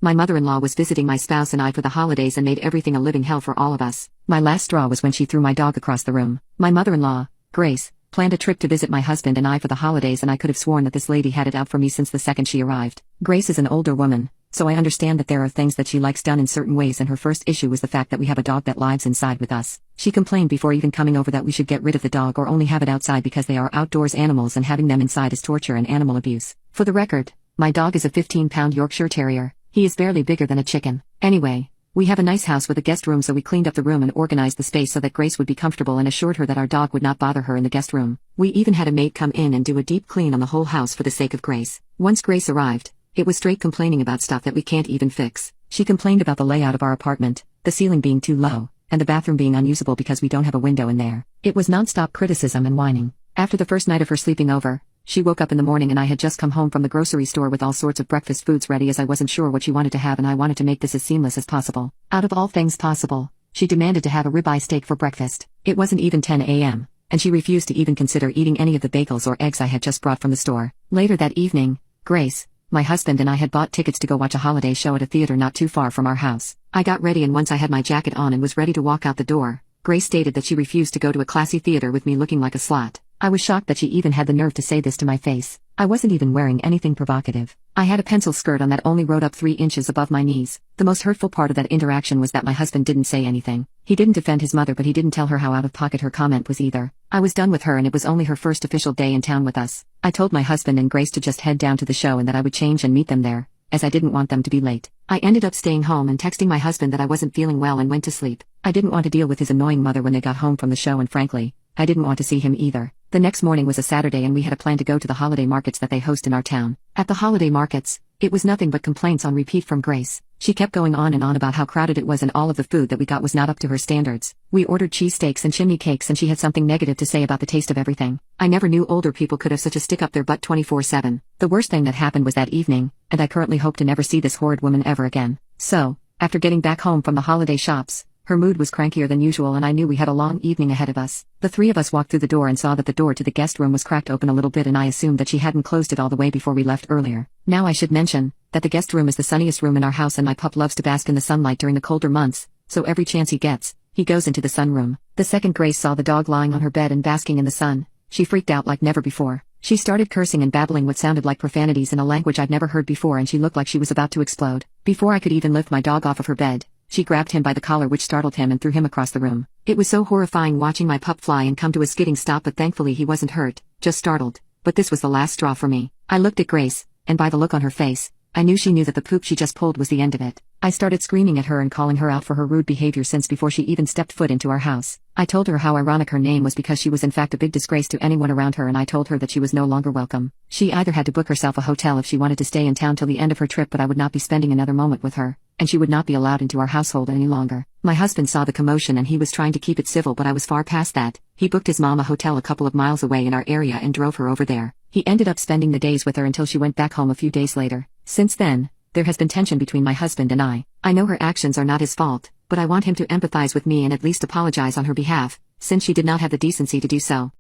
My mother-in-law was visiting my spouse and I for the holidays and made everything a living hell for all of us. My last straw was when she threw my dog across the room. My mother-in-law, Grace, planned a trip to visit my husband and I for the holidays, and I could have sworn that this lady had it out for me since the second she arrived. Grace is an older woman, so I understand that there are things that she likes done in certain ways, and her first issue was the fact that we have a dog that lives inside with us. She complained before even coming over that we should get rid of the dog or only have it outside because they are outdoors animals and having them inside is torture and animal abuse. For the record, my dog is a 15-pound Yorkshire Terrier. He is barely bigger than a chicken. Anyway, we have a nice house with a guest room, so we cleaned up the room and organized the space so that Grace would be comfortable and assured her that our dog would not bother her in the guest room. We even had a maid come in and do a deep clean on the whole house for the sake of Grace. Once Grace arrived, it was straight complaining about stuff that we can't even fix. She complained about the layout of our apartment, the ceiling being too low, and the bathroom being unusable because we don't have a window in there. It was non-stop criticism and whining. After the first night of her sleeping over, she woke up in the morning and I had just come home from the grocery store with all sorts of breakfast foods ready, as I wasn't sure what she wanted to have and I wanted to make this as seamless as possible. Out of all things possible, she demanded to have a ribeye steak for breakfast. It wasn't even 10 a.m., and she refused to even consider eating any of the bagels or eggs I had just brought from the store. Later that evening, Grace, my husband and I had bought tickets to go watch a holiday show at a theater not too far from our house. I got ready, and once I had my jacket on and was ready to walk out the door, Grace stated that she refused to go to a classy theater with me looking like a slut. I was shocked that she even had the nerve to say this to my face. I wasn't even wearing anything provocative. I had a pencil skirt on that only rode up 3 inches above my knees. The most hurtful part of that interaction was that my husband didn't say anything. He didn't defend his mother, but he didn't tell her how out of pocket her comment was either. I was done with her, and it was only her first official day in town with us. I told my husband and Grace to just head down to the show and that I would change and meet them there, as I didn't want them to be late. I ended up staying home and texting my husband that I wasn't feeling well and went to sleep. I didn't want to deal with his annoying mother when they got home from the show, and frankly, I didn't want to see him either. The next morning was a Saturday and we had a plan to go to the holiday markets that they host in our town. At the holiday markets, it was nothing but complaints on repeat from Grace. She kept going on and on about how crowded it was and all of the food that we got was not up to her standards. We ordered cheesesteaks and chimney cakes and she had something negative to say about the taste of everything. I never knew older people could have such a stick up their butt 24/7. The worst thing that happened was that evening, and I currently hope to never see this horrid woman ever again. So, after getting back home from the holiday shops, her mood was crankier than usual and I knew we had a long evening ahead of us. The three of us walked through the door and saw that the door to the guest room was cracked open a little bit, and I assumed that she hadn't closed it all the way before we left earlier. Now I should mention that the guest room is the sunniest room in our house, and my pup loves to bask in the sunlight during the colder months, so every chance he gets, he goes into the sunroom. The second Grace saw the dog lying on her bed and basking in the sun, she freaked out like never before. She started cursing and babbling what sounded like profanities in a language I'd never heard before, and she looked like she was about to explode. Before I could even lift my dog off of her bed, she grabbed him by the collar, which startled him, and threw him across the room. It was so horrifying watching my pup fly and come to a skidding stop, but thankfully he wasn't hurt, just startled. But this was the last straw for me. I looked at Grace, and by the look on her face, I knew she knew that the poop she just pulled was the end of it. I started screaming at her and calling her out for her rude behavior since before she even stepped foot into our house. I told her how ironic her name was because she was in fact a big disgrace to anyone around her, and I told her that she was no longer welcome. She either had to book herself a hotel if she wanted to stay in town till the end of her trip, but I would not be spending another moment with her, and she would not be allowed into our household any longer. My husband saw the commotion and he was trying to keep it civil, but I was far past that. He booked his mom a hotel a couple of miles away in our area and drove her over there. He ended up spending the days with her until she went back home a few days later. Since then, there has been tension between my husband and I. I know her actions are not his fault, but I want him to empathize with me and at least apologize on her behalf, since she did not have the decency to do so.